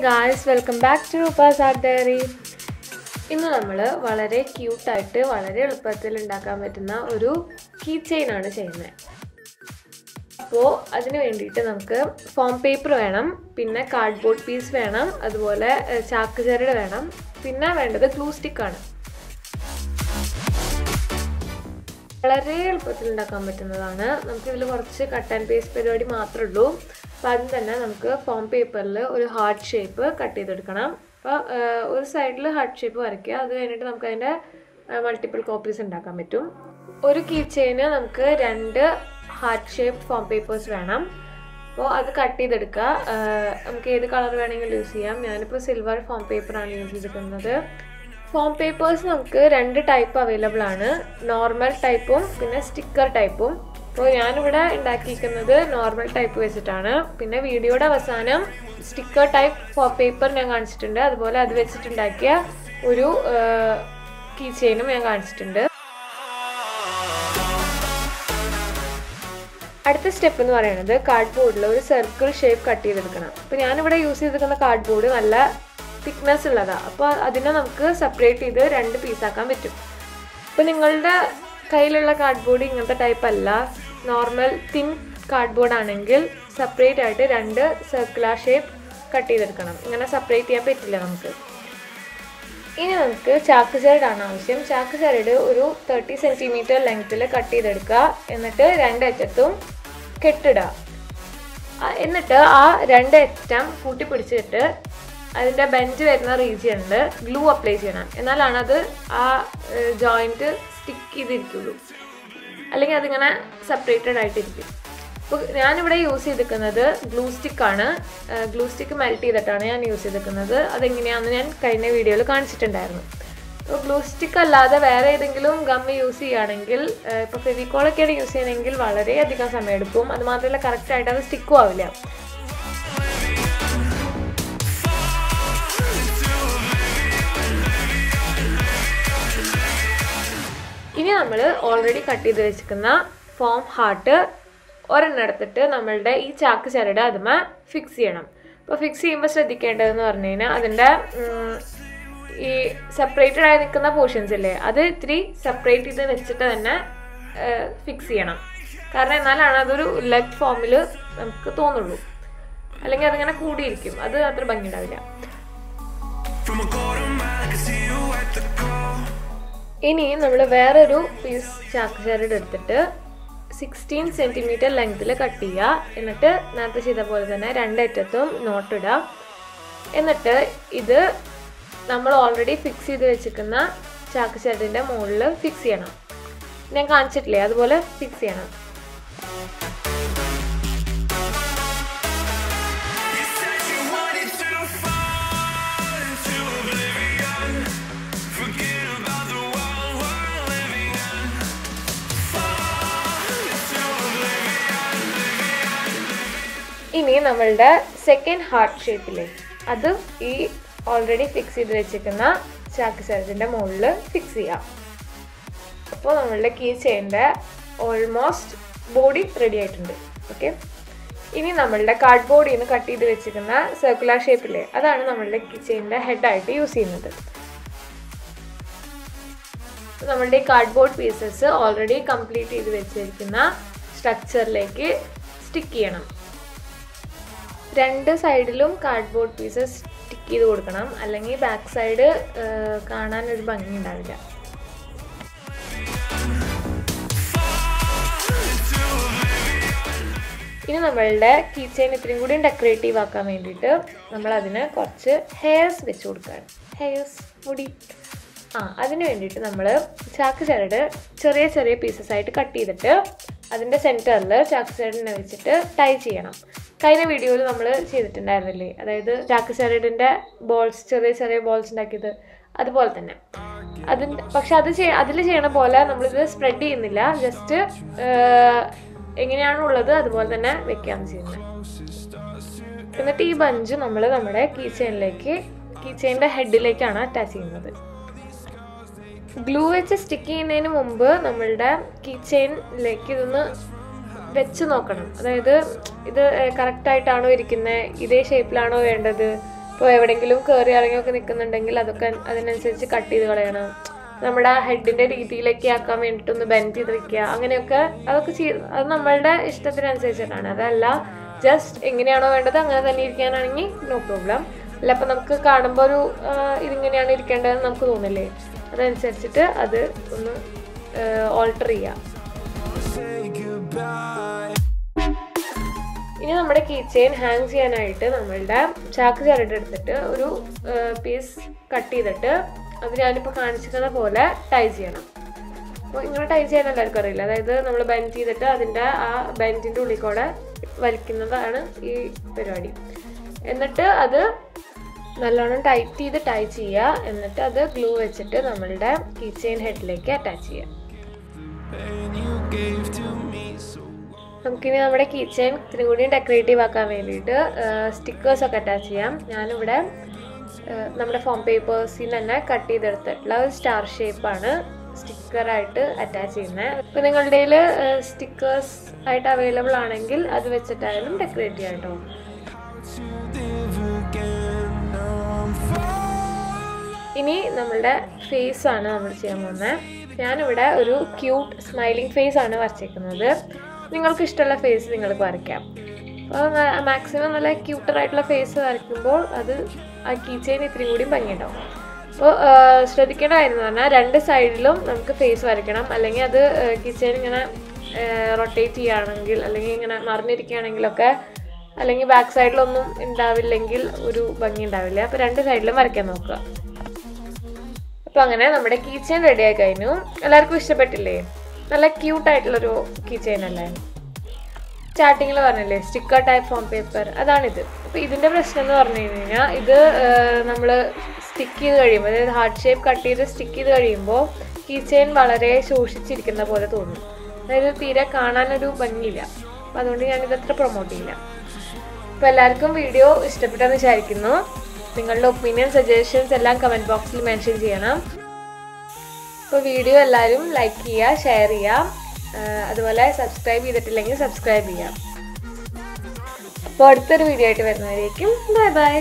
guys, welcome back to Rupa's Art Diary. ഇന്ന് നമ്മൾ വളരെ ക്യൂട്ട് ആയിട്ട് വളരെ എളുപ്പത്തിൽ ഉണ്ടാക്കാൻ പറ്റുന്ന ഒരു കീ ചെയിൻ ആണ് ചെയ്യുന്നത്. അപ്പോൾ അതിനു വേണ്ടിയിട്ട് നമുക്ക് ഫോം പേപ്പർ വേണം, പിന്നെ കാർഡ്ബോർഡ് പീസ് വേണം, അതുപോലെ ചാക്ക് ചരട് വേണം, പിന്നെ വേണ്ടത് ഗ്ലൂ സ്റ്റിക്ക് ആണ്. വളരെ എളുപ്പത്തിൽ ഉണ്ടാക്കാൻ പറ്റുന്നതാണ്. നമുക്കിതിൽ കുറച്ച് കട്ട് ആൻഡ് പേസ്റ്റ് പരിപാടി മാത്രമേ ഉള്ളൂ. അപ്പോൾ അതിന് തന്നെ നമുക്ക് ഫോം പേപ്പറിൽ ഒരു ഹാർട്ട് ഷേപ്പ് കട്ട് ചെയ്തെടുക്കണം. അപ്പോൾ ഒരു സൈഡിൽ ഹാർട്ട് ഷേപ്പ് വരയ്ക്കുക. അത് കഴിഞ്ഞിട്ട് നമുക്ക് അതിൻ്റെ മൾട്ടിപ്പിൾ കോപ്പീസ് ഉണ്ടാക്കാൻ പറ്റും. ഒരു കീ ചെയിന് നമുക്ക് 2 ഹാർട്ട് ഷേപ്പ് ഫോം പേപ്പേഴ്സ് വേണം. അപ്പോൾ അത് കട്ട് ചെയ്തെടുക്കുക. നമുക്ക് ഏത് കളർ വേണമെങ്കിലും യൂസ് ചെയ്യാം. ഞാനിപ്പോൾ സിൽവർ ഫോം പേപ്പറാണ് യൂസ് ചെയ്തിരിക്കുന്നത്. ഫോം പേപ്പേഴ്സ് നമുക്ക് 2 ടൈപ്പ് അവൈലബിൾ ആണ്, നോർമൽ ടൈപ്പും പിന്നെ സ്റ്റിക്കർ ടൈപ്പും. അപ്പോൾ ഞാനിവിടെ ഉണ്ടാക്കിയിരിക്കുന്നത് നോർമൽ ടൈപ്പ് വെച്ചിട്ടാണ്. പിന്നെ വീഡിയോയുടെ അവസാനം സ്റ്റിക്കർ ടൈപ്പ് ഫോം പേപ്പർ ഞാൻ കാണിച്ചിട്ടുണ്ട്, അതുപോലെ അത് വെച്ചിട്ടുണ്ടാക്കിയ ഒരു കീ ചെയിനും ഞാൻ കാണിച്ചിട്ടുണ്ട്. അടുത്ത സ്റ്റെപ്പ് എന്ന് പറയുന്നത് കാർഡ്ബോർഡിൽ ഒരു സർക്കിൾ ഷേപ്പ് കട്ട് ചെയ്തെടുക്കണം. അപ്പോൾ ഞാനിവിടെ യൂസ് ചെയ്തിരിക്കുന്ന കാർഡ്ബോർഡ് നല്ല തിക്നെസ് ഉള്ളതാണ്. അപ്പോൾ അതിനെ നമുക്ക് സെപ്പറേറ്റ് ചെയ്ത് 2 പീസാക്കാൻ പറ്റും. ഇപ്പോൾ നിങ്ങളുടെ കയ്യിലുള്ള കാർഡ്ബോർഡ് ഇങ്ങനത്തെ ടൈപ്പ് അല്ല, നോർമൽ തിൻ കാർഡ്ബോർഡ് ആണെങ്കിൽ സെപ്പറേറ്റ് ആയിട്ട് 2 സർക്കുലർ ഷേപ്പ് കട്ട് ചെയ്തെടുക്കണം. ഇങ്ങനെ സെപ്പറേറ്റ് ചെയ്യാൻ പറ്റില്ല നമുക്ക്. ഇനി നമുക്ക് ചാക്ക് ചരടാണ് ആവശ്യം. ചാക്ക് ചരട് ഒരു 30 സെൻറ്റിമീറ്റർ ലെങ്ത്തിൽ കട്ട് ചെയ്തെടുക്കുക. എന്നിട്ട് 2 അറ്റത്തും കെട്ടിടുക. എന്നിട്ട് ആ 2 അറ്റം കൂട്ടി പിടിച്ചിട്ട് അതിൻ്റെ ബെഞ്ച് വരുന്ന റീജിയനിൽ ഗ്ലൂ അപ്ലൈ ചെയ്യണം. എന്നാലാണ് അത് ആ ജോയിൻറ്റ് സ്റ്റിക്ക് ചെയ്തിരിക്കുള്ളൂ, അല്ലെങ്കിൽ അതിങ്ങനെ സെപ്പറേറ്റഡ് ആയിട്ടിരിക്കും. അപ്പോൾ ഞാനിവിടെ യൂസ് ചെയ്തിരിക്കുന്നത് ഗ്ലൂ സ്റ്റിക്കാണ്. ഗ്ലൂ സ്റ്റിക്ക് മെൽറ്റ് ചെയ്തിട്ടാണ് ഞാൻ യൂസ് ചെയ്തിരിക്കുന്നത്. അതെങ്ങനെയാണെന്ന് ഞാൻ കഴിഞ്ഞ വീഡിയോയിൽ കാണിച്ചിട്ടുണ്ടായിരുന്നു. അപ്പോൾ ഗ്ലൂ സ്റ്റിക്ക് അല്ലാതെ വേറെ ഏതെങ്കിലും ഗം യൂസ് ചെയ്യുകയാണെങ്കിൽ, ഇപ്പോൾ ഫെവിക്കോളൊക്കെയാണ് യൂസ് ചെയ്യണമെങ്കിൽ വളരെയധികം സമയമെടുക്കും. അതുമാത്രമല്ല കറക്റ്റായിട്ട് അത് സ്റ്റിക്കും ആവില്ല. ഇനി നമ്മൾ ഓൾറെഡി കട്ട് ചെയ്ത് വെച്ചിരിക്കുന്ന ഫോം ഹാർട്ട് ഒരെണ്ണം എടുത്തിട്ട് നമ്മളുടെ ഈ ചാക്ക് ചരട് അതുമേ ഫിക്സ് ചെയ്യണം. അപ്പോൾ ഫിക്സ് ചെയ്യുമ്പോൾ ശ്രദ്ധിക്കേണ്ടതെന്ന് പറഞ്ഞു കഴിഞ്ഞാൽ അതിൻ്റെ ഈ സെപ്പറേറ്റഡ് ആയി നിൽക്കുന്ന പോർഷൻസ് ഇല്ലേ, അത് ഇത്തിരി സെപ്പറേറ്റ് ചെയ്ത് വെച്ചിട്ട് തന്നെ ഫിക്സ് ചെയ്യണം. കാരണം എന്നാലാണ് അതൊരു ലെഗ് ഫോമിൽ നമുക്ക് തോന്നുള്ളൂ, അല്ലെങ്കിൽ അതിങ്ങനെ കൂടിയിരിക്കും, അത് അത്ര ഭംഗി ഉണ്ടാവില്ല. ഇനി നമ്മൾ വേറൊരു പീസ് ചാക്ക് ചരട് എടുത്തിട്ട് 16 സെൻറ്റിമീറ്റർ ലെങ്ത്തിൽ കട്ട് ചെയ്യുക. എന്നിട്ട് നേരത്തെ ചെയ്ത പോലെ തന്നെ 2 അറ്റത്തും നോട്ടിടുക. എന്നിട്ട് ഇത് നമ്മൾ ഓൾറെഡി ഫിക്സ് ചെയ്ത് വെച്ചിരിക്കുന്ന ചാക്ക് ചരടിൻ്റെ മുകളിൽ ഫിക്സ് ചെയ്യണം. ഞാൻ കാണിച്ചിട്ടില്ലേ, അതുപോലെ ഫിക്സ് ചെയ്യണം. ഇനി നമ്മളുടെ സെക്കൻഡ് ഹാർട്ട് ഷേപ്പിലെ അത് ഈ ഓൾറെഡി ഫിക്സ് ചെയ്ത് വെച്ചിരിക്കുന്ന ചാക്ക് ചരടിൻ്റെ മുകളിൽ ഫിക്സ് ചെയ്യാം. അപ്പോൾ നമ്മളുടെ കീ ചെയിൻ്റെ ഓൾമോസ്റ്റ് ബോഡി റെഡി ആയിട്ടുണ്ട്. ഓക്കെ, ഇനി നമ്മളുടെ കാർഡ്ബോർഡിൽ നിന്ന് കട്ട് ചെയ്ത് വെച്ചിരിക്കുന്ന സർക്കുലർ ഷേപ്പിലെ അതാണ് നമ്മളുടെ കീ ചെയിൻ്റെ ഹെഡായിട്ട് യൂസ് ചെയ്യുന്നത്. നമ്മളുടെ ഈ കാർഡ്ബോർഡ് പീസസ് ഓൾറെഡി കംപ്ലീറ്റ് ചെയ്ത് വെച്ചിരിക്കുന്ന സ്ട്രക്ചറിലേക്ക് സ്റ്റിക്ക് ചെയ്യണം. 2 സൈഡിലും കാർഡ്ബോർഡ് പീസസ് സ്റ്റിക്ക് ചെയ്ത് കൊടുക്കണം, അല്ലെങ്കിൽ ബാക്ക് സൈഡ് കാണാൻ ഒരു ഭംഗി ഉണ്ടാവില്ല. ഇനി നമ്മളുടെ കീ ചെയിൻ ഇത്രയും കൂടി ഡെക്കറേറ്റീവ് ആക്കാൻ വേണ്ടിയിട്ട് നമ്മളതിന് കുറച്ച് ഹെയർസ് വെച്ച് കൊടുക്കുകയാണ്. ഹെയർസ്, മുടി. അതിന് വേണ്ടിയിട്ട് നമ്മൾ ചാക്ക് ചരട് ചെറിയ ചെറിയ പീസസ് ആയിട്ട് കട്ട് ചെയ്തിട്ട് അതിൻ്റെ സെൻറ്ററിൽ ചാക്ക് ചരടിനെ വെച്ചിട്ട് ടൈ ചെയ്യണം. കഴിഞ്ഞ വീഡിയോയിൽ നമ്മൾ ചെയ്തിട്ടുണ്ടായിരുന്നില്ലേ, അതായത് ചാക്ക് ചരടിൻ്റെ ബോൾസ്, ചെറിയ ചെറിയ ബോൾസ് ഉണ്ടാക്കിയത്, അതുപോലെ തന്നെ പക്ഷെ അതിൽ ചെയ്യണ പോലെ നമ്മളിത് സ്പ്രെഡ് ചെയ്യുന്നില്ല, ജസ്റ്റ് എങ്ങനെയാണുള്ളത് അതുപോലെ തന്നെ വെക്കുകയാണ് ചെയ്യുന്നത്. എന്നിട്ട് ഈ ബഞ്ച് നമ്മൾ നമ്മുടെ കീ ചെയിൻ്റെ ഹെഡിലേക്കാണ് അറ്റാച്ച് ചെയ്യുന്നത്. ഗ്ലൂ വെച്ച് സ്റ്റിക്ക് ചെയ്യുന്നതിന് മുമ്പ് നമ്മളുടെ കീ ചെയിനിലേക്ക് ഇതൊന്ന് വെച്ച് നോക്കണം. അതായത് ഇത് കറക്റ്റായിട്ടാണോ ഇരിക്കുന്നത്, ഇതേ ഷേപ്പിലാണോ വേണ്ടത്, ഇപ്പോൾ എവിടെയെങ്കിലും കയറി ഇറങ്ങിയൊക്കെ നിൽക്കുന്നുണ്ടെങ്കിൽ അതൊക്കെ അതിനനുസരിച്ച് കട്ട് ചെയ്ത് കളയണം. നമ്മുടെ ഹെഡിൻ്റെ രീതിയിലേക്ക് ആക്കാൻ വേണ്ടിയിട്ടൊന്ന് ബെൻഡ് ചെയ്ത് വെക്കുക. അങ്ങനെയൊക്കെ അതൊക്കെ അത് നമ്മളുടെ ഇഷ്ടത്തിനനുസരിച്ചിട്ടാണ്. അതല്ല ജസ്റ്റ് എങ്ങനെയാണോ വേണ്ടത് അങ്ങനെ തന്നെ ഇരിക്കാനാണെങ്കിൽ നോ പ്രോബ്ലം. അല്ല അപ്പം നമുക്ക് കാണുമ്പോൾ ഒരു ഇതിങ്ങനെയാണ് ഇരിക്കേണ്ടതെന്ന് നമുക്ക് തോന്നില്ലേ, അതനുസരിച്ചിട്ട് അത് ഒന്ന് ഓൾട്ടർ ചെയ്യാം. ഇനി നമ്മുടെ കീ ചെയിൻ ഹാങ് ചെയ്യാനായിട്ട് നമ്മളുടെ ചാക്ക് ചരട് എടുത്തിട്ട് ഒരു പീസ് കട്ട് ചെയ്തിട്ട് അത് ഞാനിപ്പോൾ കാണിച്ചിരിക്കുന്ന പോലെ ടൈ ചെയ്യണം. അപ്പോൾ ഇങ്ങനെ ടൈ ചെയ്യാൻ എല്ലാവർക്കും അറിയില്ല. അതായത് നമ്മൾ ബെൻഡ് ചെയ്തിട്ട് അതിൻ്റെ ആ ബെൻഡിൻ്റെ ഉള്ളിൽ കൂടെ വലിക്കുന്നതാണ് ഈ പരിപാടി. എന്നിട്ട് അത് നല്ലോണം ടൈറ്റ് ചെയ്ത് ടൈ ചെയ്യുക. എന്നിട്ട് അത് ഗ്ലൂ വെച്ചിട്ട് നമ്മളുടെ കീ ചെയിൻ ഹെഡിലേക്ക് അറ്റാച്ച് ചെയ്യുക. നമുക്കിനി നമ്മുടെ കീ ചെയിൻ ഇത്തിരി കൂടി ഡെക്കറേറ്റീവ് ആക്കാൻ വേണ്ടിയിട്ട് സ്റ്റിക്കേഴ്സൊക്കെ അറ്റാച്ച് ചെയ്യാം. ഞാനിവിടെ നമ്മുടെ ഫോം പേപ്പേഴ്സിൽ തന്നെ കട്ട് ചെയ്തെടുത്തിട്ടുള്ള ഒരു സ്റ്റാർ ഷേപ്പാണ് സ്റ്റിക്കറായിട്ട് അറ്റാച്ച് ചെയ്യുന്നത്. ഇപ്പോൾ നിങ്ങളുടെ കയ്യിൽ സ്റ്റിക്കേഴ്സ് ആയിട്ട് അവൈലബിൾ ആണെങ്കിൽ അത് വെച്ചിട്ടായാലും ഡെക്കറേറ്റ് ചെയ്യാം കേട്ടോ. ഇനി നമ്മളുടെ ഫേസ് ആണ് നമ്മൾ ചെയ്യാൻ പോകുന്നത്. ഞാനിവിടെ ഒരു ക്യൂട്ട് സ്മൈലിംഗ് ഫേസ് ആണ് വരച്ചേക്കുന്നത്. നിങ്ങൾക്ക് ഇഷ്ടമുള്ള ഫേസ് നിങ്ങൾക്ക് വരയ്ക്കാം. അപ്പോൾ മാക്സിമം നല്ല ക്യൂട്ടറായിട്ടുള്ള ഫേസ് വരയ്ക്കുമ്പോൾ അത് ആ കീ ചെയിൻ ഇത്തിരി കൂടി ഭംഗിയുണ്ടാവും. അപ്പോൾ ശ്രദ്ധിക്കേണ്ട കാര്യം എന്ന് പറഞ്ഞാൽ രണ്ട് സൈഡിലും നമുക്ക് ഫേസ് വരയ്ക്കണം. അല്ലെങ്കിൽ അത് കീ ചെയിൻ ഇങ്ങനെ റൊട്ടേറ്റ് ചെയ്യുകയാണെങ്കിൽ അല്ലെങ്കിൽ ഇങ്ങനെ മറിഞ്ഞിരിക്കുകയാണെങ്കിലൊക്കെ അല്ലെങ്കിൽ ബാക്ക് സൈഡിലൊന്നും ഉണ്ടാവില്ലെങ്കിൽ ഒരു ഭംഗി ഉണ്ടാവില്ല. അപ്പോൾ രണ്ട് സൈഡിലും വരയ്ക്കാൻ നോക്കുക. അപ്പോൾ അങ്ങനെ നമ്മുടെ കീ ചെയിൻ റെഡി ആയി കഴിഞ്ഞു. എല്ലാവർക്കും ഇഷ്ടപ്പെട്ടില്ലേ? നല്ല ക്യൂട്ടായിട്ടുള്ളൊരു കീ ചെയിൻ അല്ലേ? സ്റ്റാർട്ടിങ്ങിൽ പറഞ്ഞില്ലേ സ്റ്റിക്കർ ടൈപ്പ് ഫോം പേപ്പർ, അതാണിത്. അപ്പോൾ ഇതിൻ്റെ പ്രശ്നം എന്ന് പറഞ്ഞു കഴിഞ്ഞാൽ ഇത് നമ്മൾ സ്റ്റിക്ക് ചെയ്ത് കഴിയുമ്പോൾ, അതായത് ഹാർട്ട് ഷേപ്പ് കട്ട് ചെയ്ത് സ്റ്റിക്ക് ചെയ്ത് കഴിയുമ്പോൾ കീ ചെയിൻ വളരെ ശോഷിച്ചിരിക്കുന്ന പോലെ തോന്നും. അതായത് തീരെ കാണാനൊരു ഭംഗിയില്ല. അപ്പോൾ അതുകൊണ്ട് ഞാനിതത്ര പ്രൊമോട്ട് ചെയ്യില്ല. അപ്പോൾ എല്ലാവർക്കും വീഡിയോ ഇഷ്ടപ്പെട്ടെന്ന് വിചാരിക്കുന്നു. നിങ്ങളുടെ ഒപ്പീനിയൻ സജഷൻസ് എല്ലാം കമൻറ്റ് ബോക്സിൽ മെൻഷൻ ചെയ്യണം. അപ്പോൾ വീഡിയോ എല്ലാവരും ലൈക്ക് ചെയ്യുക, ഷെയർ ചെയ്യുക, അതുപോലെ സബ്സ്ക്രൈബ് ചെയ്തിട്ടില്ലെങ്കിൽ സബ്സ്ക്രൈബ് ചെയ്യാം. അപ്പോൾ അടുത്തൊരു വീഡിയോ ആയിട്ട് വരുന്നവരേക്കും ബൈ ബൈ.